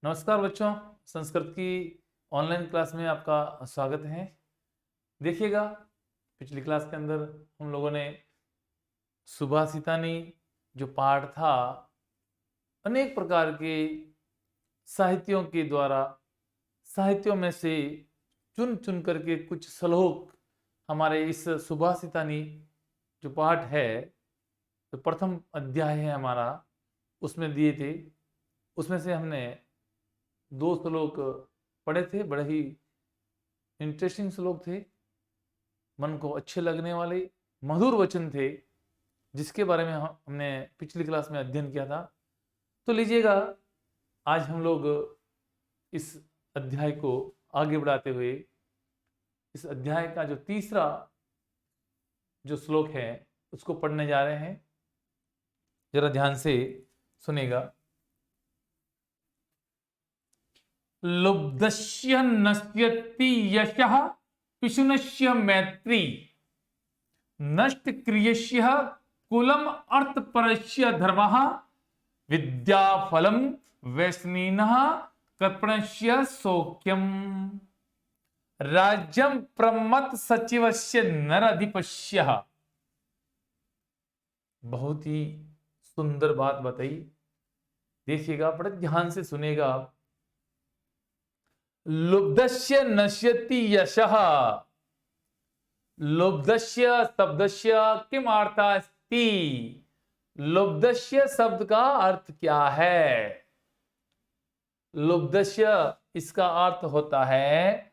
नमस्कार बच्चों, संस्कृत की ऑनलाइन क्लास में आपका स्वागत है। देखिएगा, पिछली क्लास के अंदर हम लोगों ने सुभाषितानी जो पाठ था, अनेक प्रकार के साहित्यों के द्वारा साहित्यों में से चुन चुन करके कुछ श्लोक हमारे इस सुभाषितानी जो पाठ है, तो प्रथम अध्याय है हमारा, उसमें दिए थे। उसमें से हमने 2 श्लोक पढ़े थे। बड़े ही इंटरेस्टिंग श्लोक थे, मन को अच्छे लगने वाले मधुर वचन थे, जिसके बारे में हमने पिछली क्लास में अध्ययन किया था। तो लीजिएगा, आज हम लोग इस अध्याय को आगे बढ़ाते हुए इस अध्याय का जो तीसरा जो श्लोक है उसको पढ़ने जा रहे हैं। जरा ध्यान से सुनेगा। लुब्धस्य नश्यति यशः पिशुनस्य मैत्री, नष्ट क्रियस्य कुलम अर्थपरस्य धर्मः, विद्याफलम वैष्णिनः कर्पणस्य सौख्यम, राज्यम प्रमत्त सचिवस्य नरधिपस्य। बहुत ही सुंदर बात बताई। देखिएगा, बड़े ध्यान से सुनेगा आप। लुब्धस्य नश्यति यशः। लुब्धस्य शब्दस्य किम अर्थः अस्ति? लुब्धस्य शब्द का अर्थ क्या है? लुब्धस्य, इसका अर्थ होता है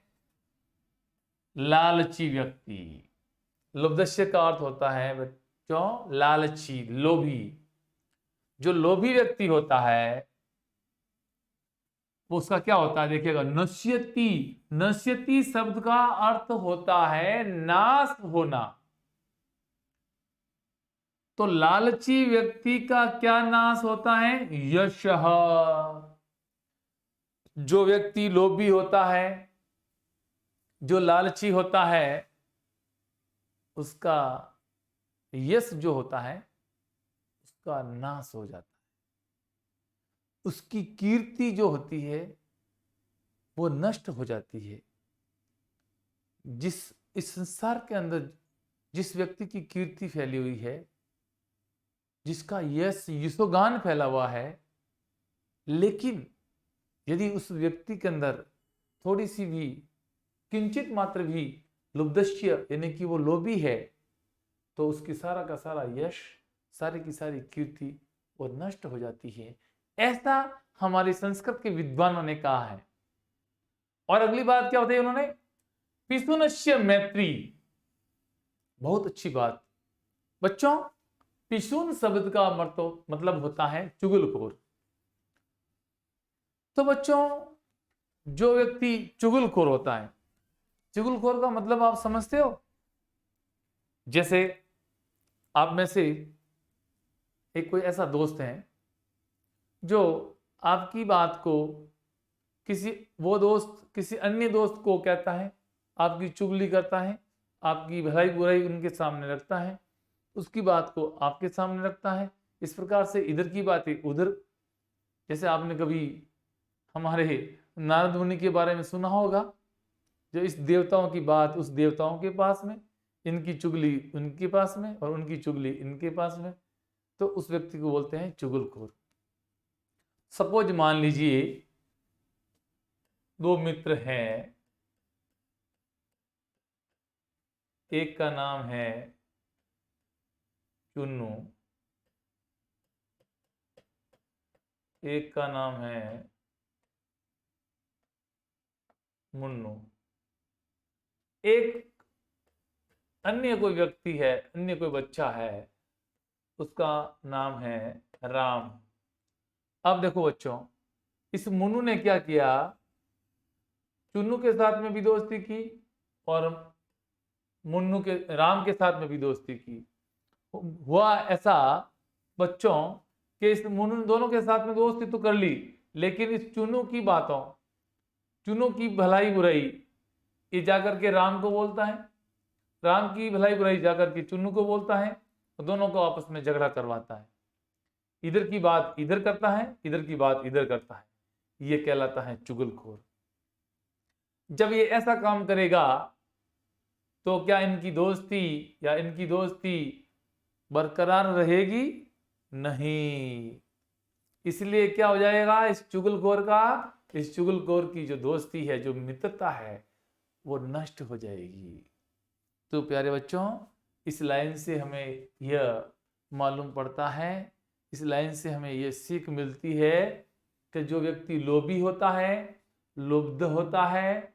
लालची व्यक्ति। लुब्धस्य का अर्थ होता है बच्चों लालची, लोभी। जो लोभी व्यक्ति होता है वो उसका क्या होता है? देखिएगा, नश्यति। नश्यति शब्द का अर्थ होता है नाश होना। तो लालची व्यक्ति का क्या नाश होता है? यशः। जो व्यक्ति लोभी होता है, जो लालची होता है, उसका यश जो होता है उसका नाश हो जाता है। उसकी कीर्ति जो होती है वो नष्ट हो जाती है। इस संसार के अंदर जिस व्यक्ति की कीर्ति फैली हुई है, जिसका यश यशोगान फैला हुआ है, लेकिन यदि उस व्यक्ति के अंदर थोड़ी सी भी, किंचित मात्र भी लुब्धस्य यानी कि वो लोभी है, तो उसकी सारा का सारा यश, सारी की सारी कीर्ति वो नष्ट हो जाती है। ऐसा हमारे संस्कृत के विद्वानों ने कहा है। और अगली बात क्या होती है उन्होंने? पिशुनस्य मैत्री। बहुत अच्छी बात बच्चों। पिशुन शब्द का मतलब होता है चुगलखोर। तो बच्चों, जो व्यक्ति चुगलखोर होता है, चुगलखोर का मतलब आप समझते हो? जैसे आप में से एक कोई ऐसा दोस्त है जो आपकी बात को वो दोस्त किसी अन्य दोस्त को कहता है, आपकी चुगली करता है, आपकी भलाई बुराई उनके सामने रखता है, उसकी बात को आपके सामने रखता है। इस प्रकार से इधर की बातें उधर। जैसे आपने कभी हमारे नारद मुनि के बारे में सुना होगा, जो इस देवताओं की बात उस देवताओं के पास में, इनकी चुगली उनके पास में और उनकी चुगली इनके पास में, तो उस व्यक्ति को बोलते हैं चुगलखोर। सपोज मान लीजिए 2 मित्र हैं, एक का नाम है चुन्नू, एक का नाम है मुन्नू। एक अन्य कोई व्यक्ति है, अन्य कोई बच्चा है, उसका नाम है राम। अब देखो बच्चों, इस मुन्नू ने क्या किया? चुन्नू के साथ में भी दोस्ती की और राम के साथ में भी दोस्ती की। हुआ ऐसा बच्चों कि इस मुन्नू दोनों के साथ में दोस्ती तो कर ली, लेकिन इस चुन्नू की बातों, चुन्नू की भलाई बुराई ये जाकर के राम को बोलता है, राम की भलाई बुराई जाकर के चुन्नू को बोलता है, और दोनों को आपस में झगड़ा करवाता है। इधर की बात इधर करता है, इधर की बात इधर करता है। ये कहलाता है चुगलखोर। जब ये ऐसा काम करेगा तो क्या इनकी दोस्ती बरकरार रहेगी? नहीं। इसलिए क्या हो जाएगा, इस चुगलखोर की जो दोस्ती है, जो मित्रता है, वो नष्ट हो जाएगी। तो प्यारे बच्चों, इस लाइन से हमें यह मालूम पड़ता है, इस लाइन से हमें यह सीख मिलती है कि जो व्यक्ति लोभी होता है, लुब्ध होता है,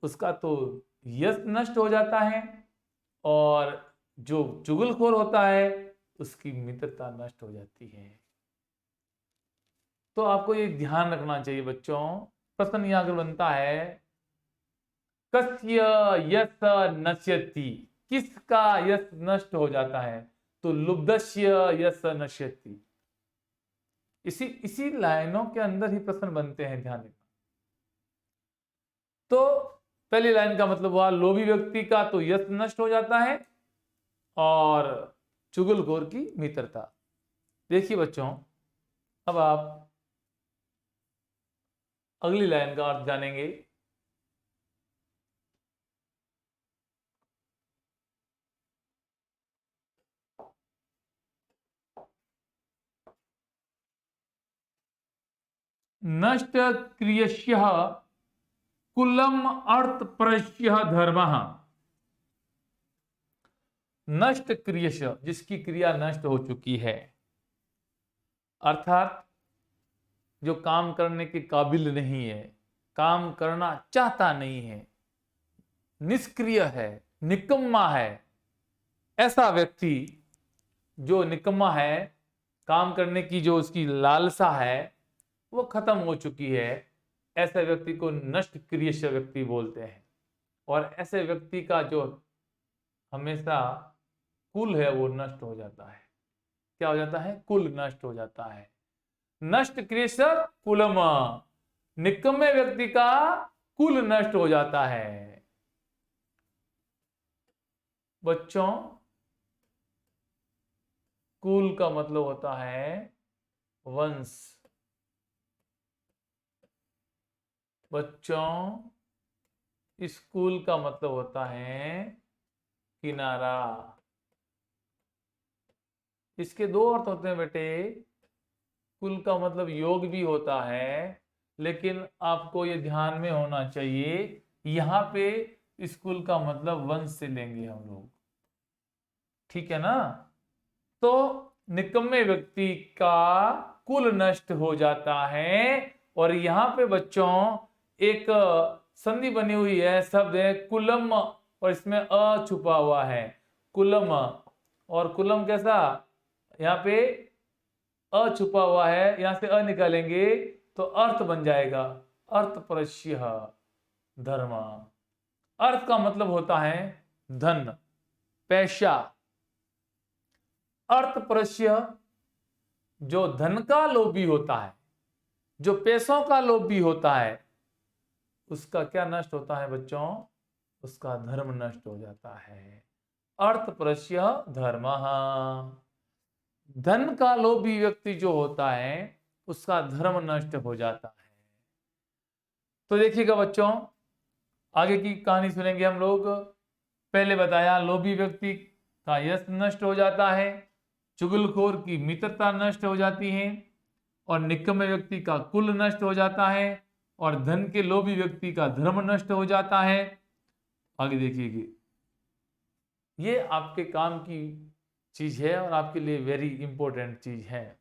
उसका तो यश नष्ट हो जाता है, और जो चुगलखोर होता है उसकी मित्रता नष्ट हो जाती है। तो आपको ये ध्यान रखना चाहिए बच्चों। प्रश्न यहां अगर बनता है, कस्य यश नश्यति, किसका यश नष्ट हो जाता है? तो लुब्धस्य यश नश्यति। इसी लाइनों के अंदर ही प्रश्न बनते हैं, ध्यान रखना। तो पहली लाइन का मतलब हुआ लोभी व्यक्ति का तो यश नष्ट हो जाता है, और चुगलखोर की मित्रता। देखिए बच्चों, अब आप अगली लाइन का अर्थ जानेंगे। नष्ट क्रियस्य कुलम अर्थ परस्य धर्मः। नष्ट क्रियस्य, जिसकी क्रिया नष्ट हो चुकी है, अर्थात जो काम करने के काबिल नहीं है, काम करना चाहता नहीं है, निष्क्रिय है, निकम्मा है, ऐसा व्यक्ति जो निकम्मा है, काम करने की जो उसकी लालसा है वो खत्म हो चुकी है, ऐसे व्यक्ति को नष्ट क्रियस्य व्यक्ति बोलते हैं। और ऐसे व्यक्ति का जो हमेशा कुल है वो नष्ट हो जाता है। क्या हो जाता है? कुल नष्ट हो जाता है। नष्ट क्रियस्य कुलम, निकम्मे व्यक्ति का कुल नष्ट हो जाता है। बच्चों, कुल का मतलब होता है वंश। बच्चों, स्कूल का मतलब होता है किनारा। इसके दो अर्थ होते हैं बेटे। कुल का मतलब योग भी होता है, लेकिन आपको ये ध्यान में होना चाहिए, यहां पे स्कूल का मतलब वंश से लेंगे हम लोग, ठीक है ना? तो निकम्मे व्यक्ति का कुल नष्ट हो जाता है। और यहां पे बच्चों एक संधि बनी हुई है, शब्द है कुलम, और इसमें अ छुपा हुआ है, कुलम। और कुलम कैसा? यहाँ पे अ छुपा हुआ है, यहां से अ निकालेंगे तो अर्थ बन जाएगा, अर्थ परस्य धर्म। अर्थ का मतलब होता है धन, पैसा। अर्थ परस्य, जो धन का लोभी होता है, जो पैसों का लोभी होता है, उसका क्या नष्ट होता है बच्चों? उसका धर्म नष्ट हो जाता है। अर्थ परस्य धर्म। धन का लोभी व्यक्ति जो होता है उसका धर्म नष्ट हो जाता है। तो देखिएगा बच्चों, आगे की कहानी सुनेंगे हम लोग। पहले बताया लोभी व्यक्ति का यश नष्ट हो जाता है, चुगलखोर की मित्रता नष्ट हो जाती है, और निकम्मे व्यक्ति का कुल नष्ट हो जाता है, और धन के लोभी व्यक्ति का धर्म नष्ट हो जाता है। आगे देखिए, ये आपके काम की चीज है और आपके लिए वेरी इंपॉर्टेंट चीज है।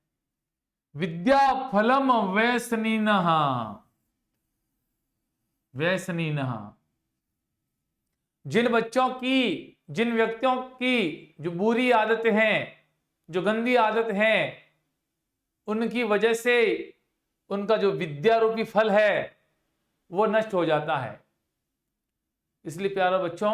विद्या फलम व्यसनिनः। व्यसनिनः, जिन व्यक्तियों की जो बुरी आदतें हैं, जो गंदी आदत है, उनकी वजह से उनका जो विद्या रूपी फल है वो नष्ट हो जाता है। इसलिए प्यारे बच्चों,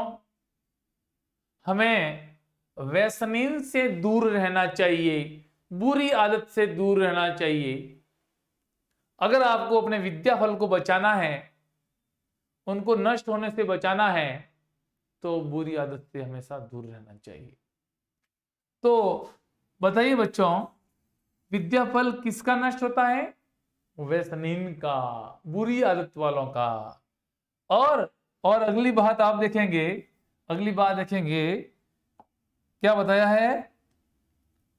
हमें व्यसनीन से दूर रहना चाहिए, बुरी आदत से दूर रहना चाहिए। अगर आपको अपने विद्या फल को बचाना है, उनको नष्ट होने से बचाना है, तो बुरी आदत से हमेशा दूर रहना चाहिए। तो बताइए बच्चों, विद्या फल किसका नष्ट होता है? व्यसनीन का, बुरी आदत वालों का। और अगली बात आप देखेंगे, अगली बात देखेंगे क्या बताया है,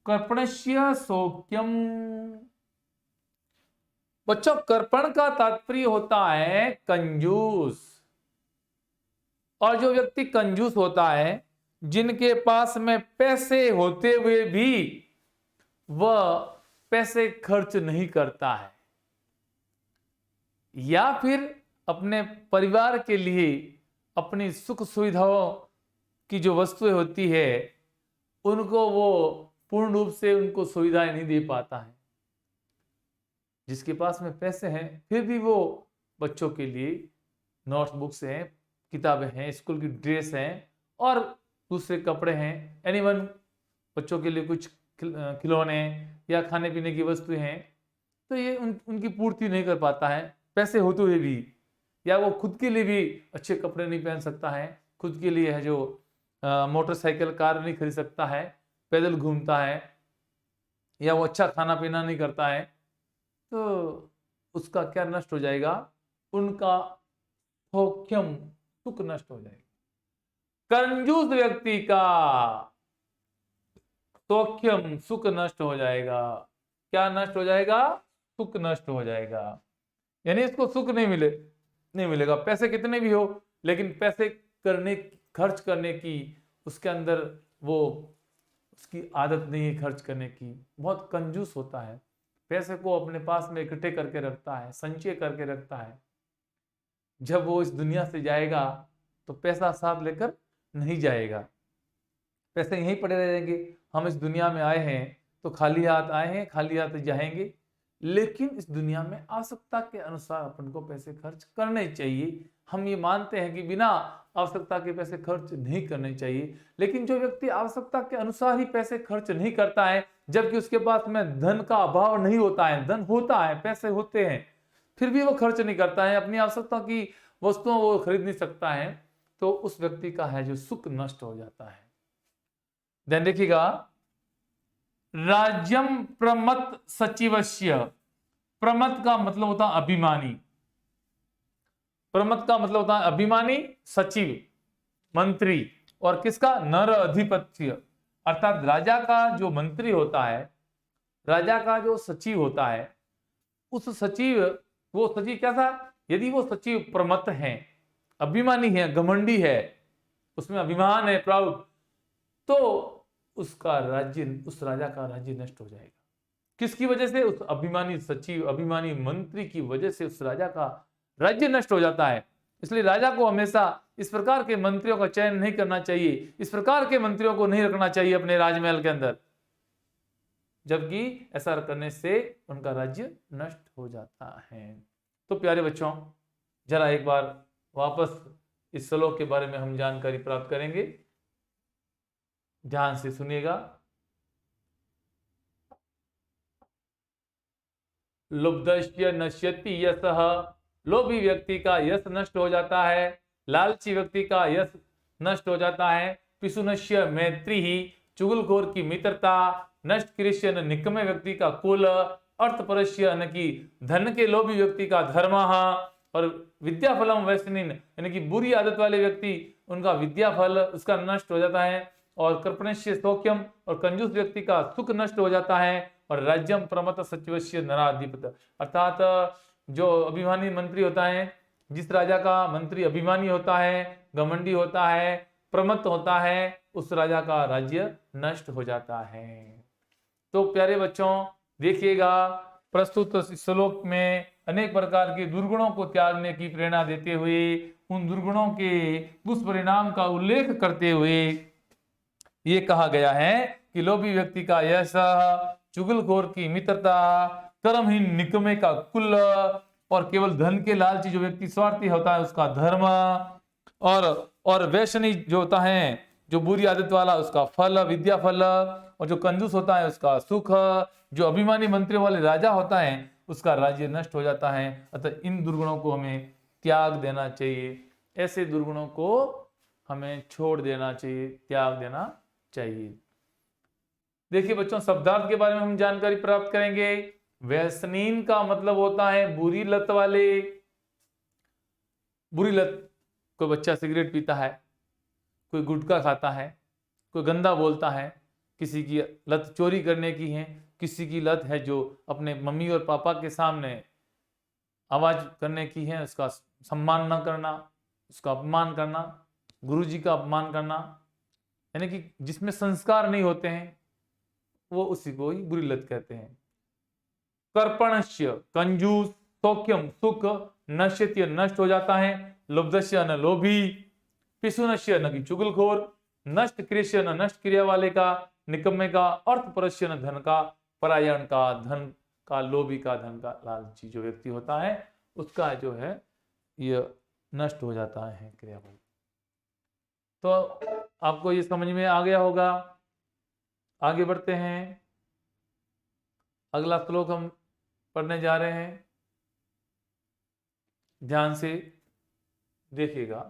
कर्पणस्य सौख्यम। बच्चों कर्पण का तात्पर्य होता है कंजूस। और जो व्यक्ति कंजूस होता है, जिनके पास में पैसे होते हुए भी वह पैसे खर्च नहीं करता है, या फिर अपने परिवार के लिए अपनी सुख सुविधाओं की जो वस्तुएं होती है उनको वो पूर्ण रूप से उनको सुविधाएं नहीं दे पाता है। जिसके पास में पैसे हैं फिर भी वो बच्चों के लिए नोटबुक्स हैं, किताबें हैं, स्कूल की ड्रेस हैं और दूसरे कपड़े हैं, एनीवन बच्चों के लिए कुछ खिलौने या खाने पीने की वस्तुएं हैं, तो ये उनकी पूर्ति नहीं कर पाता है पैसे होते हुए भी। या वो खुद के लिए भी अच्छे कपड़े नहीं पहन सकता है, खुद के लिए है जो मोटरसाइकिल कार नहीं खरीद सकता है, पैदल घूमता है, या वो अच्छा खाना पीना नहीं करता है, तो उसका क्या नष्ट हो जाएगा, उनका सौख्यम सुख नष्ट हो जाएगा। कंजूस व्यक्ति का सौख्यम सुख नष्ट हो जाएगा। क्या नष्ट हो जाएगा, सुख नष्ट हो जाएगा। यानी इसको सुख नहीं मिलेगा, पैसे कितने भी हो, लेकिन पैसे खर्च करने की उसके अंदर वो उसकी आदत नहीं है खर्च करने की, बहुत कंजूस होता है, पैसे को अपने पास में इकट्ठे करके रखता है, संचय करके रखता है। जब वो इस दुनिया से जाएगा तो पैसा साथ लेकर नहीं जाएगा, पैसे यहीं पड़े रहेंगे। हम इस दुनिया में आए हैं तो खाली हाथ आए हैं, खाली हाथ जाएंगे, लेकिन इस दुनिया में आवश्यकता के अनुसार अपन को पैसे खर्च करने चाहिए। हम ये मानते हैं कि बिना आवश्यकता के पैसे खर्च नहीं करने चाहिए, लेकिन जो व्यक्ति आवश्यकता के अनुसार ही पैसे खर्च नहीं करता है, जबकि उसके पास में धन का अभाव नहीं होता है, धन होता है, पैसे होते हैं, फिर भी वो खर्च नहीं करता है, अपनी आवश्यकता की वस्तुओं वो खरीद नहीं सकता है, तो उस व्यक्ति का है जो सुख नष्ट हो जाता है। ध्यान देखिएगा, राज्यम प्रमत सचिवस्य। प्रमत का मतलब होता है अभिमानी, प्रमत का मतलब होता है अभिमानी, सचिव मंत्री, और किसका, नर अधिपत्य, अर्थात राजा का जो मंत्री होता है, राजा का जो सचिव होता है, उस सचिव, वो सचिव कैसा, यदि वो सचिव प्रमत है, अभिमानी है, घमंडी है, उसमें अभिमान है, प्राउड, तो उसका राज्य, उस राजा का राज्य नष्ट हो जाएगा। किसकी वजह से, उस अभिमानी सचिव, अभिमानी मंत्री की वजह से उस राजा का राज्य नष्ट हो जाता है। इसलिए राजा को हमेशा इस प्रकार के मंत्रियों का चयन नहीं करना चाहिए, इस प्रकार के मंत्रियों को नहीं रखना चाहिए अपने राजमहल के अंदर, जबकि ऐसा करने से उनका राज्य नष्ट हो जाता है। तो प्यारे बच्चों, जरा एक बार वापस इस श्लोक के बारे में हम जानकारी प्राप्त करेंगे, ध्यान से सुनिएगा। लुब्धस्य नश्यति यशः, लोभी व्यक्ति का यश नष्ट हो जाता है, लालची व्यक्ति का यश नष्ट हो जाता है। पिशुनस्य मैत्री ही, चुगलखोर की मित्रता, नष्ट कृष्य निकमे व्यक्ति का कुल, अर्थपरस्य न की धन के लोभी व्यक्ति का धर्म, और विद्याफलम वैसनिन यानी कि बुरी आदत वाले व्यक्ति, उनका विद्याफल उसका नष्ट हो जाता है। और कर्पणस्य सौख्यम, और कंजूस व्यक्ति का सुख नष्ट हो जाता है। और राज्यम प्रमत सचिवस्य नराधिपत, अर्थात जो अभिमानी मंत्री होता है, जिस राजा का मंत्री अभिमानी होता है, घमंडी होता है, प्रमत्त होता है, उस राजा का राज्य नष्ट हो जाता है। तो प्यारे बच्चों देखिएगा, प्रस्तुत श्लोक में अनेक प्रकार के दुर्गुणों को त्यागने की प्रेरणा देते हुए, उन दुर्गुणों के दुष्परिणाम का उल्लेख करते हुए ये कहा गया है कि लोभी व्यक्ति का यश, चुगलखोर की मित्रता, कर्महीन निकमे का कुल, और केवल धन के लालची जो व्यक्ति स्वार्थी होता है उसका धर्म, और वैष्णी जो होता है, जो बुरी आदत वाला, उसका फल, विद्या फल, और जो कंजूस होता है उसका सुख, जो अभिमानी मंत्रियों वाले राजा होता है उसका राज्य नष्ट हो जाता है। अतः इन दुर्गुणों को हमें त्याग देना चाहिए, ऐसे दुर्गुणों को हमें छोड़ देना चाहिए, त्याग देना चाहिए। देखिए बच्चों, शब्दार्थ के बारे में हम जानकारी प्राप्त करेंगे। व्यसनीन का मतलब होता है बुरी लत वाले। बुरी लत, कोई बच्चा सिगरेट पीता है, कोई गुटखा खाता है, कोई गंदा बोलता है, किसी की लत चोरी करने की है, किसी की लत है जो अपने मम्मी और पापा के सामने आवाज करने की है, उसका सम्मान न करना, उसका अपमान करना, गुरु जी का अपमान करना, यानी कि जिसमें संस्कार नहीं होते हैं, वो उसी को ही बुरी लत कहते हैं। कर्पणस्य कंजूस, सौख्यम सुख, नश्यत्य नष्ट हो जाता है, लुब्धस्य न लोभी, पिशुनस्य न की चुगलखोर, नष्ट क्रियस्य न नष्ट क्रिया वाले का, निकम्मे का, अर्थपरस्य न धन का, परायण का, धन का, लोभी का, धन का लालची जो व्यक्ति होता है उसका जो है ये नष्ट हो जाता है क्रियाबल। तो आपको ये समझ में आ गया होगा। आगे बढ़ते हैं, अगला श्लोक हम पढ़ने जा रहे हैं, ध्यान से देखिएगा।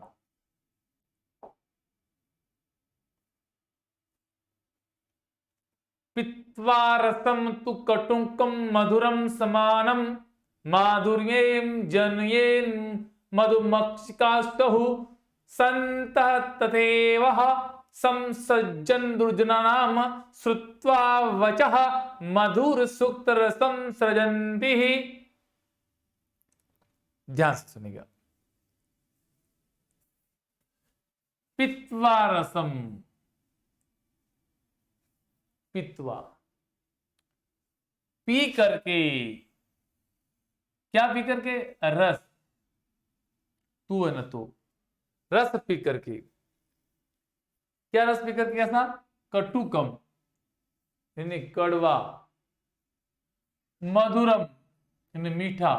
पित्वा रसम तु कटुकम मधुरम समानम, माधुर्येम जनयेन मधुमक्षिकास्तहु, संतः तथैव संसज्जन दुर्जनानाम श्रुत्वा वचः मधुर सुक्त रसम सृजन्ति। ध्यान से सुनिएगा। पित्वा रसम, पित्वा पी करके, क्या पी करके? रस, तू है ना तो, रस पी करके, क्या रस पी करके? ऐसा कटुकम यानी कड़वा, मधुरम यानी मीठा,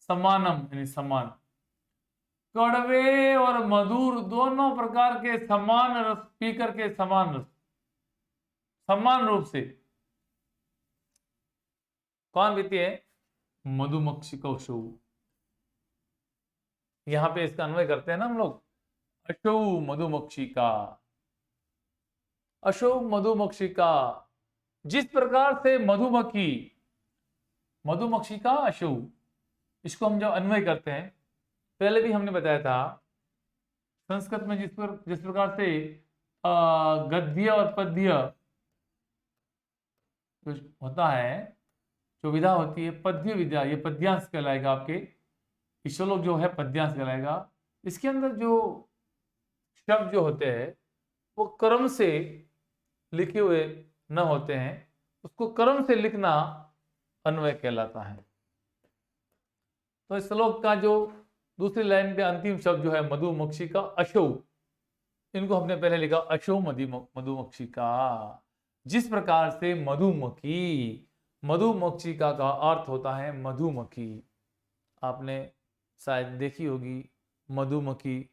समानम यानी समान। कड़वे और मधुर दोनों प्रकार के समान रस पी करके, समान रस, समान रूप से कौन पीती है? मधुमक्षी कौशौ। यहां पे इसका अन्वय करते हैं ना हम लोग, अशौ मधुमक्षी का, अशौ मधुमक्षी का। जिस प्रकार से मधुमक्खी, मधुमक्षी का अशौ, इसको हम जब अन्वय करते हैं, पहले भी हमने बताया था संस्कृत में जिस प्रकार से गद्य और पद्य होता है, जो विधा होती है पद्य विद्या, ये पद्यांश कहलाएगा आपके। श्लोक जो है पद्यांश कहलाएगा। इसके अंदर जो शब्द जो होते हैं वो क्रम से लिखे हुए न होते हैं, उसको क्रम से लिखना अन्वय कहलाता है। तो इस श्लोक का जो दूसरी लाइन के अंतिम शब्द जो है मधुमक्षी का अशौ, इनको हमने पहले लिखा अशौ मधुमक्षी का। जिस प्रकार से मधुमक्खी, मधुमक्षिका का अर्थ होता है मधुमक्खी। आपने शायद देखी होगी, मधुमक्खी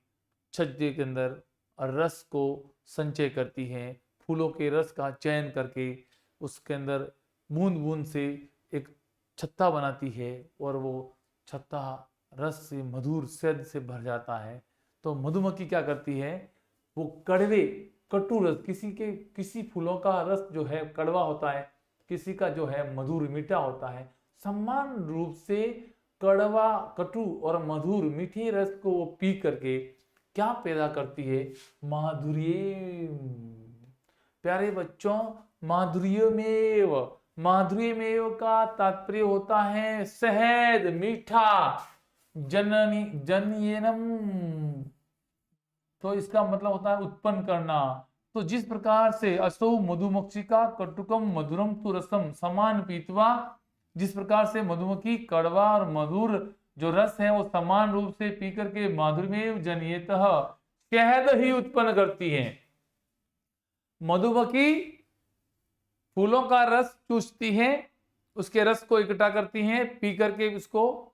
छज्जे के अंदर रस को संचय करती है, फूलों के रस का चयन करके उसके अंदर बूंद बूंद से एक छत्ता बनाती है, और वो छत्ता रस से, मधुर शहद से भर जाता है। तो मधुमक्खी क्या करती है, वो कड़वे कटु रस, किसी फूलों का रस जो है कड़वा होता है, किसी का जो है मधुर मीठा होता है, समान रूप से कड़वा, कटु और मधुर मीठे रस को वो पी करके क्या पैदा करती है? माधुर्य। प्यारे बच्चों, माधुर्यमेव, माधुर्यमेव का तात्पर्य होता है शहद, मीठा, जननी जनयेनम, तो इसका मतलब होता है उत्पन्न करना। तो जिस प्रकार से असौ मधुमक्षिका कटुकम मधुरम तु रसम समान पीतवा, जिस प्रकार से मधुमक्खी कड़वा और मधुर जो रस है वो समान रूप से पी करके माधुर्यमेव जनयेतः शहद ही उत्पन्न करती है। मधुमक्खी फूलों का रस चूसती है, उसके रस को इकट्ठा करती हैं, पी करके उसको,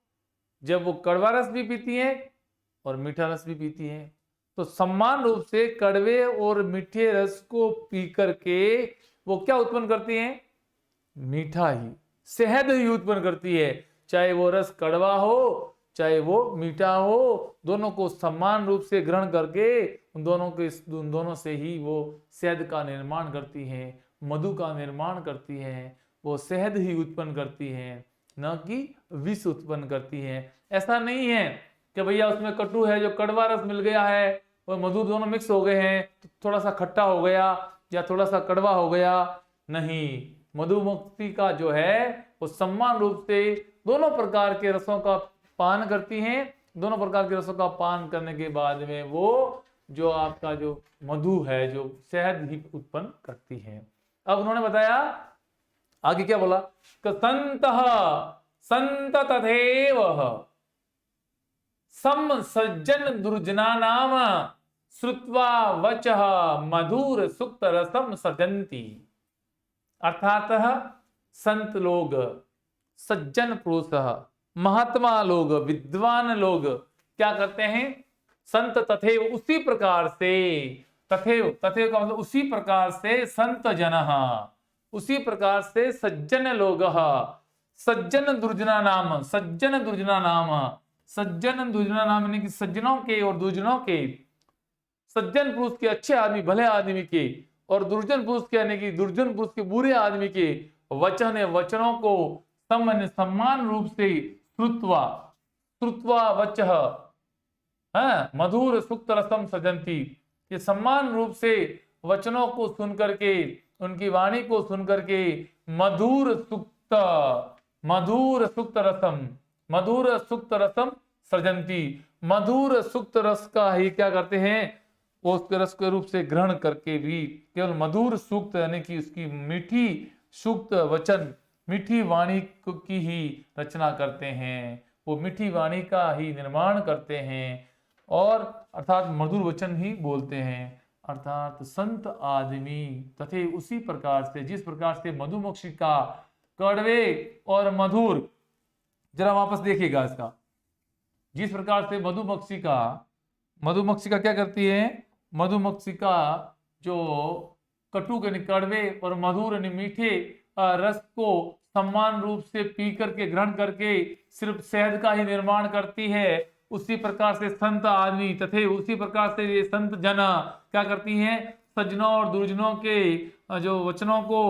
जब वो कड़वा रस भी पीती है और मीठा रस भी पीती है, तो समान रूप से कड़वे और मीठे रस को पी करके वो क्या उत्पन्न करती हैं? मीठा ही, शहद ही उत्पन्न करती है। चाहे वो रस कड़वा हो चाहे वो मीठा हो, दोनों को समान रूप से ग्रहण करके उन दोनों से ही वो शहद का निर्माण करती हैं, मधु का निर्माण करती हैं, वो शहद ही उत्पन्न करती हैं। न कि विष उत्पन्न करती है। ऐसा नहीं है कि भैया उसमें कटु है, जो कड़वा रस मिल गया है और मधुर दोनों मिक्स हो गए हैं तो थोड़ा सा खट्टा हो गया या थोड़ा सा कड़वा हो गया। नहीं, मधुमक्खी जो है वो समान रूप से दोनों प्रकार के रसों का पान करती हैं। दोनों प्रकार के रसों का पान करने के बाद में वो जो आपका जो मधु है, जो शहद ही उत्पन्न करती है। अब उन्होंने बताया आगे क्या बोला, संतः संत तथैव सम सज्जन दुर्जना नाम श्रुत्वा वचः मधुर सुक्त रसम सजन्ति। अर्थात संत लोग, सज्जन पुरुष, महात्मा लोग, विद्वान लोग क्या करते हैं, संत तथैव उसी प्रकार से, तथैव तथैव का मतलब उसी प्रकार से, संत जनः उसी प्रकार से, सज्जन लोग, सज्जन दुर्जना नाम, सज्जन दुर्जना नाम, सज्जन दुर्जना नाम यानी कि सज्जनों के और दुर्जनों के, सज्जन पुरुष के अच्छे आदमी भले आदमी के और दुर्जन पुरुष के यानी कि दुर्जन पुरुष के बुरे आदमी के वचन वचनों को सम्मान रूप से श्रुत्वा, श्रुत्वा वचः मधुर सुक्त रसम सजंती, ये सम्मान रूप से वचनों को सुन करके, उनकी वाणी को सुन करके मधुर सुक्त रसम, मधुर सुक्त रसम सृजंती, मधुर सुक्त रस का ही क्या करते हैं, वो उसके रस के रूप से ग्रहण करके भी केवल मधुर सूक्त यानी कि उसकी मीठी सूक्त वचन, मीठी वाणी की ही रचना करते हैं, वो मीठी वाणी का ही निर्माण करते हैं और अर्थात मधुर वचन ही बोलते हैं। अर्थात संत आदमी तथे उसी प्रकार से, जिस प्रकार से मधुमक्खी का कड़वे और मधुर, जरा वापस देखिएगा इसका, जिस प्रकार से मधुमक्खी का क्या करती है, मधुमक्खी का जो कटु के कड़वे और मधुर यानी मीठे रस को समान रूप से पी करके ग्रहण करके सिर्फ शहद का ही निर्माण करती है, उसी प्रकार से संत आदमी तथे उसी प्रकार से ये संत जना क्या करती हैं, सज्जनों और दुर्जनों के जो वचनों को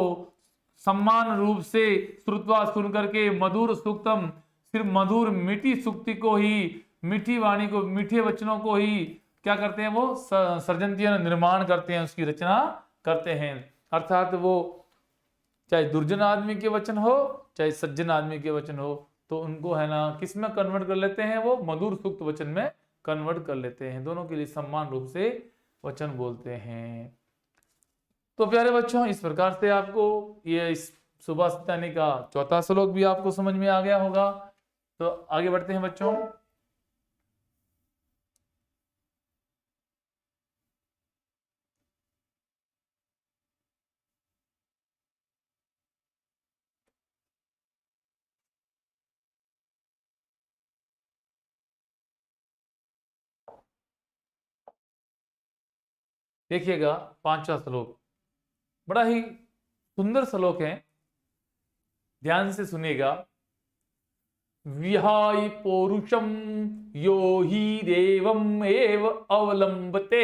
सम्मान रूप से श्रुत्वा सुन करके मधुर सूक्तम, सिर्फ मधुर मीठी सूक्ति को ही, मीठी वाणी को, मीठे वचनों को ही क्या करते हैं, वो सर्जनतीय निर्माण करते हैं, उसकी रचना करते हैं। अर्थात वो चाहे दुर्जन आदमी के वचन हो चाहे सज्जन आदमी के वचन हो तो उनको है ना किस में कन्वर्ट कर लेते हैं, वो मधुर सूक्त वचन में कन्वर्ट कर लेते हैं, दोनों के लिए समान रूप से वचन बोलते हैं। तो प्यारे बच्चों, इस प्रकार से आपको ये इस सुभाषित यानी का चौथा श्लोक भी आपको समझ में आ गया होगा। तो आगे बढ़ते हैं बच्चों। देखिएगा पांचवा श्लोक बड़ा ही सुंदर श्लोक है, ध्यान से सुनिएगा। विहाय पौरुषम यो ही देवम एव अवलंबते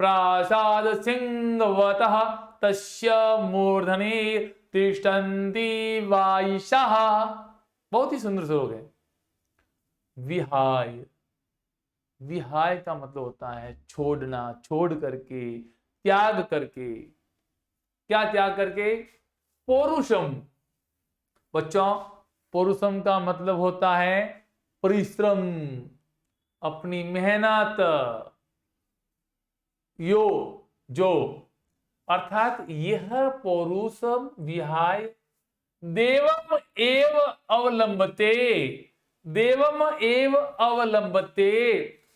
प्रासाद सिंहवतः तस्य मूर्धने तिष्ठन्ति वायिषः। बहुत ही सुंदर श्लोक है। विहाय, विहाय का मतलब होता है छोड़ना, छोड़ करके, त्याग करके। क्या त्याग करके? पौरुषम। बच्चों, पौरुषम का मतलब होता है परिश्रम, अपनी मेहनत, यो जो, अर्थात यह पौरुषम विहाय देवम एव अवलंबते, देवम एव अवलंबते।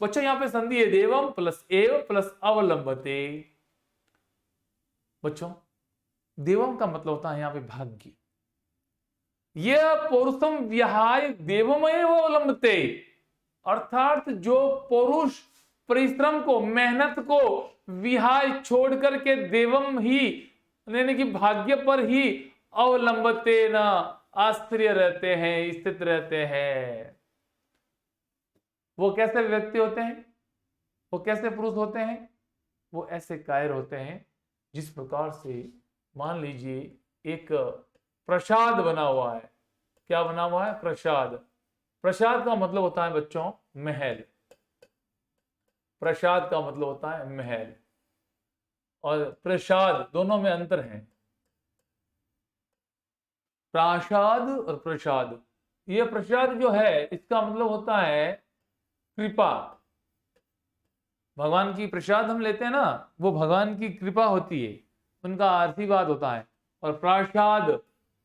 बच्चों यहां पे संधि है, देवम प्लस एव प्लस अवलंबते। बच्चों देवम का मतलब होता है यहां पे भाग्य। यह पौरुषम विहाय देवम एव अवलंबते, अर्थात जो पुरुष परिश्रम को, मेहनत को विहाय छोड़ करके देवम ही यानी कि भाग्य पर ही अवलंबते न आश्चर्य रहते हैं, स्थित रहते हैं। वो कैसे व्यक्ति होते हैं, वो कैसे पुरुष होते हैं? वो ऐसे कायर होते हैं जिस प्रकार से मान लीजिए एक प्रसाद बना हुआ है। क्या बना हुआ है? प्रसाद। प्रसाद का मतलब होता है बच्चों महल। प्रसाद का मतलब होता है महल, और प्रसाद दोनों में अंतर है। प्रासाद और प्रसाद, ये प्रसाद जो है इसका मतलब होता है कृपा। भगवान की प्रसाद हम लेते हैं ना, वो भगवान की कृपा होती है, उनका आशीर्वाद होता है। और प्रासाद,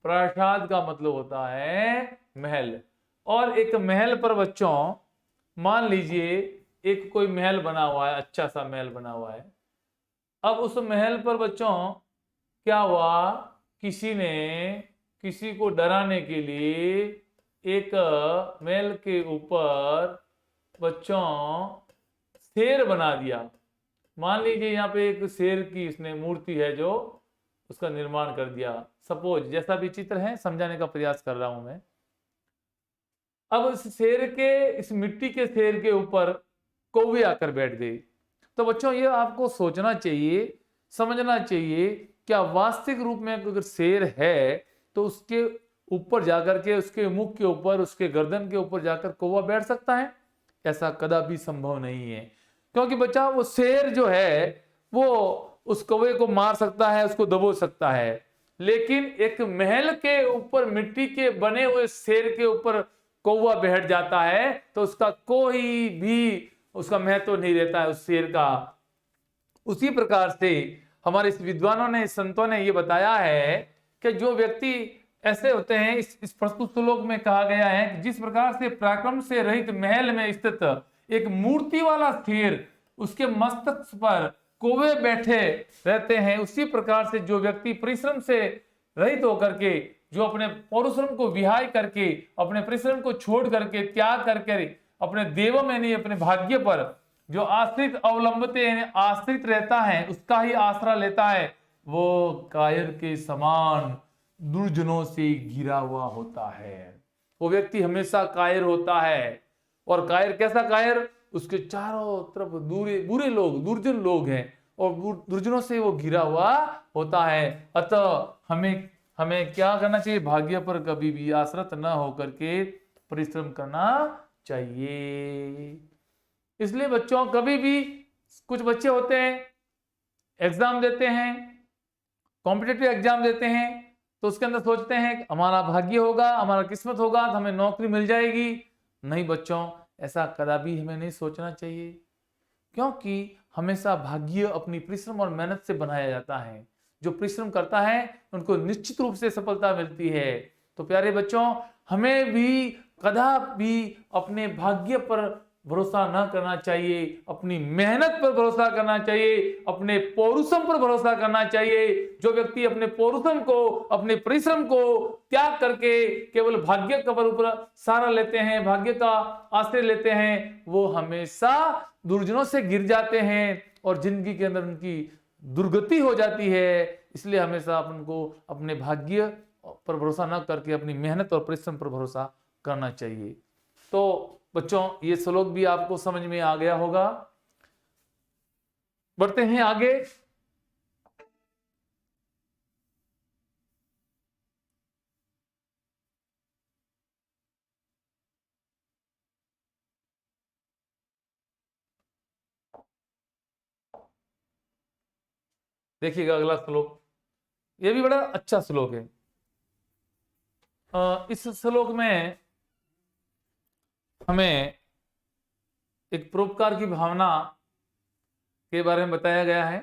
प्रासाद का मतलब होता है महल। और एक महल पर बच्चों, मान लीजिए एक कोई महल बना हुआ है, अच्छा सा महल बना हुआ है। अब उस महल पर बच्चों क्या हुआ, किसी ने किसी को डराने के लिए एक महल के ऊपर बच्चों शेर बना दिया। मान लीजिए यहाँ पे एक शेर की इसने मूर्ति है जो उसका निर्माण कर दिया। सपोज, जैसा भी चित्र है समझाने का प्रयास कर रहा हूं मैं। अब इस शेर के, इस मिट्टी के शेर के ऊपर कौवे आकर बैठ गए। तो बच्चों ये आपको सोचना चाहिए, समझना चाहिए, क्या वास्तविक रूप में अगर शेर है तो उसके ऊपर जाकर के, उसके मुख के ऊपर, उसके गर्दन के ऊपर जाकर कौवा बैठ सकता है? ऐसा कदापि संभव नहीं है। क्योंकि बच्चा वो शेर जो है वो उस कौवे को मार सकता है, उसको दबोच सकता है, लेकिन एक महल के ऊपर मिट्टी के बने हुए शेर के ऊपर कौवा बैठ जाता है तो उसका कोई भी उसका महत्व नहीं रहता है उस शेर का। उसी प्रकार से हमारे इस विद्वानों ने, संतों ने ये बताया है कि जो व्यक्ति ऐसे होते हैं, इस प्रस्तुत श्लोक में कहा गया है कि जिस प्रकार से पराक्रम से रहित महल में स्थित एक मूर्ति वाला शेर, उसके मस्तक पर कौवे बैठे रहते हैं, उसी प्रकार से जो व्यक्ति परिश्रम से रहित होकर के, जो अपने परिश्रम को विहाय करके, अपने परिश्रम को छोड़ करके, त्याग करके अपने देव में नहीं अपने भाग्य पर जो आश्रित अवलंबते आश्रित रहता है, उसका ही आसरा लेता है, वो कायर के समान दुर्जनों से घिरा हुआ होता है। वो व्यक्ति हमेशा कायर होता है। और कायर कैसा कायर? उसके चारों तरफ बुरे लोग, दुर्जन लोग हैं, और दुर्जनों से वो घिरा हुआ होता है। अतः हमें हमें क्या करना चाहिए? भाग्य पर कभी भी आश्रित न होकर के परिश्रम करना चाहिए। इसलिए बच्चों, कभी भी कुछ बच्चे होते हैं एग्जाम देते हैं, कॉम्पिटिटिव एग्जाम देते हैं, तो उसके अंदर सोचते हैं हमारा भाग्य होगा, हमारा किस्मत होगा तो हमें नौकरी मिल जाएगी। नहीं बच्चों, ऐसा कदापि हमें नहीं सोचना चाहिए, क्योंकि हमेशा भाग्य अपनी परिश्रम और मेहनत से बनाया जाता है। जो परिश्रम करता है उनको निश्चित रूप से सफलता मिलती है। तो प्यारे बच्चों, हमें भी कदापि अपने भाग्य पर भरोसा न करना चाहिए, अपनी मेहनत पर भरोसा करना चाहिए, अपने पौरुषम पर भरोसा करना चाहिए। जो व्यक्ति अपने पौरुषम को, अपने परिश्रम को त्याग करके केवल भाग्य का ऊपर सहारा लेते हैं, भाग्य का आश्रय लेते हैं, वो हमेशा दुर्जनों से गिर जाते हैं और जिंदगी के अंदर उनकी दुर्गति हो जाती है। इसलिए हमेशा अपन को अपने भाग्य पर भरोसा न करके अपनी मेहनत और परिश्रम पर भरोसा करना चाहिए। तो बच्चों, ये श्लोक भी आपको समझ में आ गया होगा। बढ़ते हैं आगे। देखिएगा अगला श्लोक, ये भी बड़ा अच्छा श्लोक है। इस श्लोक में हमें एक परोपकार की भावना के बारे में बताया गया है,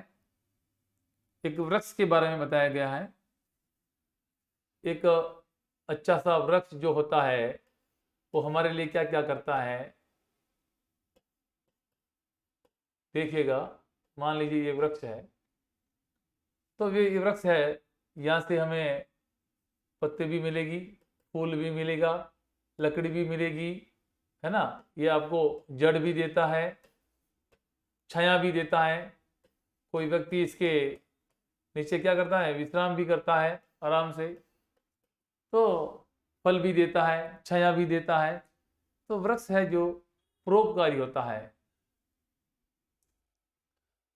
एक वृक्ष के बारे में बताया गया है। एक अच्छा सा वृक्ष जो होता है वो हमारे लिए क्या क्या करता है, देखिएगा। मान लीजिए ये वृक्ष है, तो ये वृक्ष है, यहाँ से हमें पत्ते भी मिलेगी, फूल भी मिलेगा, लकड़ी भी मिलेगी, है ना। ये आपको जड़ भी देता है, छाया भी देता है। कोई व्यक्ति इसके नीचे क्या करता है, विश्राम भी करता है आराम से। तो फल भी देता है, छाया भी देता है। तो वृक्ष है जो परोपकारी होता है।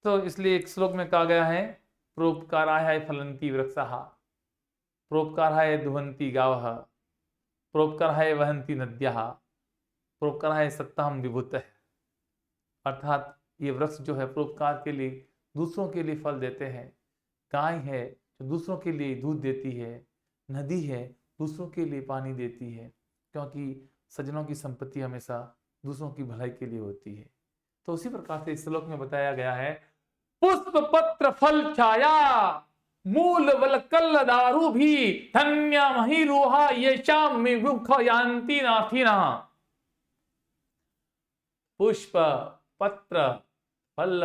तो इसलिए एक श्लोक में कहा गया है, परोपकाराय फलन्ति वृक्षाः, परोपकाराय दुहन्ति गावः, परोपकाराय वहन्ति नद्यः परोपकाराय सत्ताहं विभूतः। अर्थात ये वृक्ष जो है परोपकार के लिए, दूसरों के लिए फल देते हैं। गाय है जो दूसरों के लिए दूध देती है, नदी है दूसरों के लिए पानी देती है, क्योंकि सज्जनों की संपत्ति हमेशा दूसरों की भलाई के लिए होती है। तो उसी प्रकार से इस श्लोक में बताया गया है, पुष्प पत्र फल छाया मूल वलकल दारु भी धन्य महिरोहा येषां विमुख यान्ति नाथिनः। पुष्प पत्र फल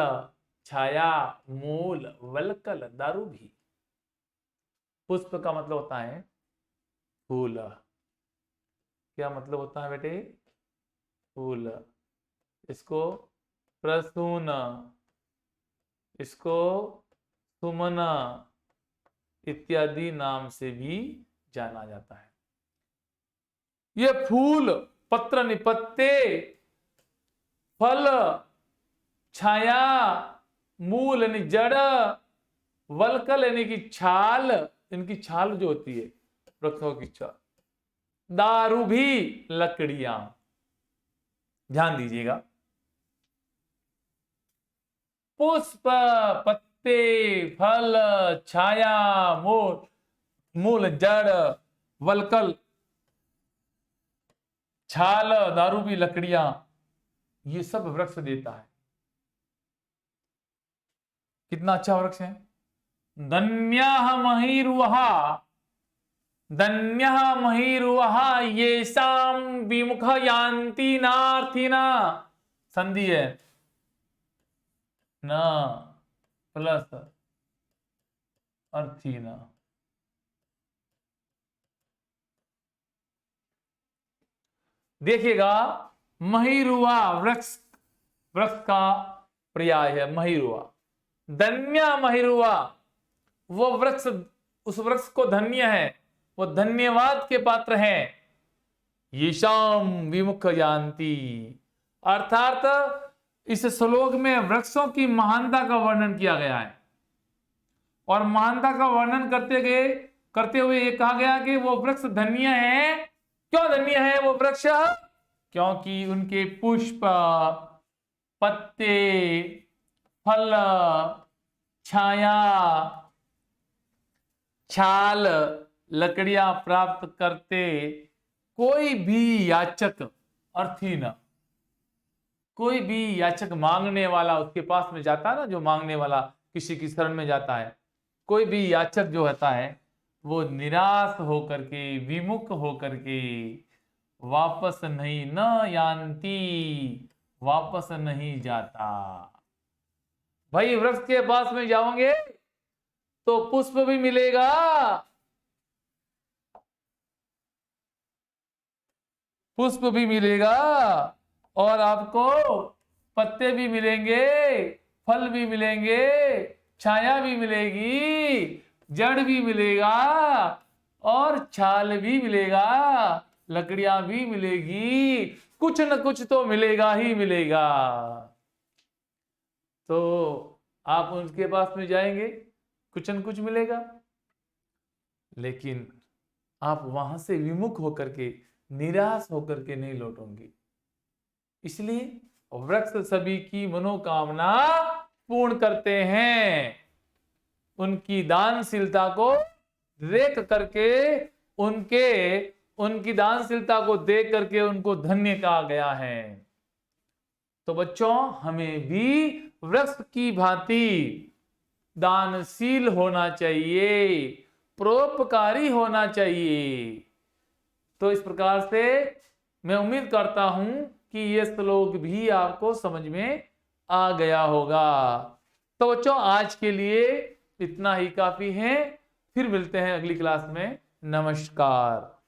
छाया मूल वलकल दारु भी। पुष्प का मतलब होता है फूल। क्या मतलब होता है बेटे? फूल। इसको प्रसून, इसको सुमन इत्यादि नाम से भी जाना जाता है। ये फूल, पत्र नि पत्ते, फल, छाया, मूल यानी जड़, वलकल यानी कि छाल, इनकी छाल जो होती है वृक्षों की छाल, दारू भी लकड़ियां। ध्यान दीजिएगा, पुष्प, पत्ते, फल, छाया, मूल, जड़, वलकल, छाल, दारू भी लकड़ियां, ये सब वृक्ष देता है। कितना अच्छा वृक्ष है। धन्यः महिर्वहा, धन्यः महिर्वहा येषां विमुख यान्ति नार्थिनः। संधि है न प्लस अर्थिनः। देखिएगा, महिरुआ वृक्ष, वृक्ष का पर्याय है महिरुआ। धन्य महिरुआ, वो वृक्ष, उस वृक्ष को धन्य है, वो धन्यवाद के पात्र है। येषां विमुख यान्ति, अर्थात इस श्लोक में वृक्षों की महानता का वर्णन किया गया है, और महानता का वर्णन करते हुए ये कहा गया कि वो वृक्ष धन्य है। क्यों धन्य है वो वृक्ष? क्योंकि उनके पुष्प, पत्ते, फल, छाया, छाल, लकड़ियां प्राप्त करते कोई भी याचक, अर्थी न, कोई भी याचक मांगने वाला उसके पास में जाता है ना, जो मांगने वाला किसी की शरण में जाता है, कोई भी याचक जो होता है वो निराश होकर के, विमुख होकर के वापस नहीं, न यान्ति, वापस नहीं जाता। भाई वृक्ष के पास में जाओगे तो पुष्प भी मिलेगा, पुष्प भी मिलेगा, और आपको पत्ते भी मिलेंगे, फल भी मिलेंगे, छाया भी मिलेगी, जड़ भी मिलेगा, और छाल भी मिलेगा, लकड़ियां भी मिलेगी, कुछ न कुछ तो मिलेगा ही मिलेगा। तो आप उनके पास में जाएंगे, कुछ न कुछ मिलेगा, लेकिन आप वहां से विमुख होकर के, निराश होकर के नहीं लौटोगे। इसलिए वृक्ष सभी की मनोकामना पूर्ण करते हैं। उनकी दानशीलता को देख करके, उनकी दानशीलता को देख करके उनको धन्य कहा गया है। तो बच्चों, हमें भी वृक्ष की भांति दानशील होना चाहिए, परोपकारी होना चाहिए। तो इस प्रकार से मैं उम्मीद करता हूं कि ये श्लोक भी आपको समझ में आ गया होगा। तो बच्चों, आज के लिए इतना ही काफी है। फिर मिलते हैं अगली क्लास में। नमस्कार।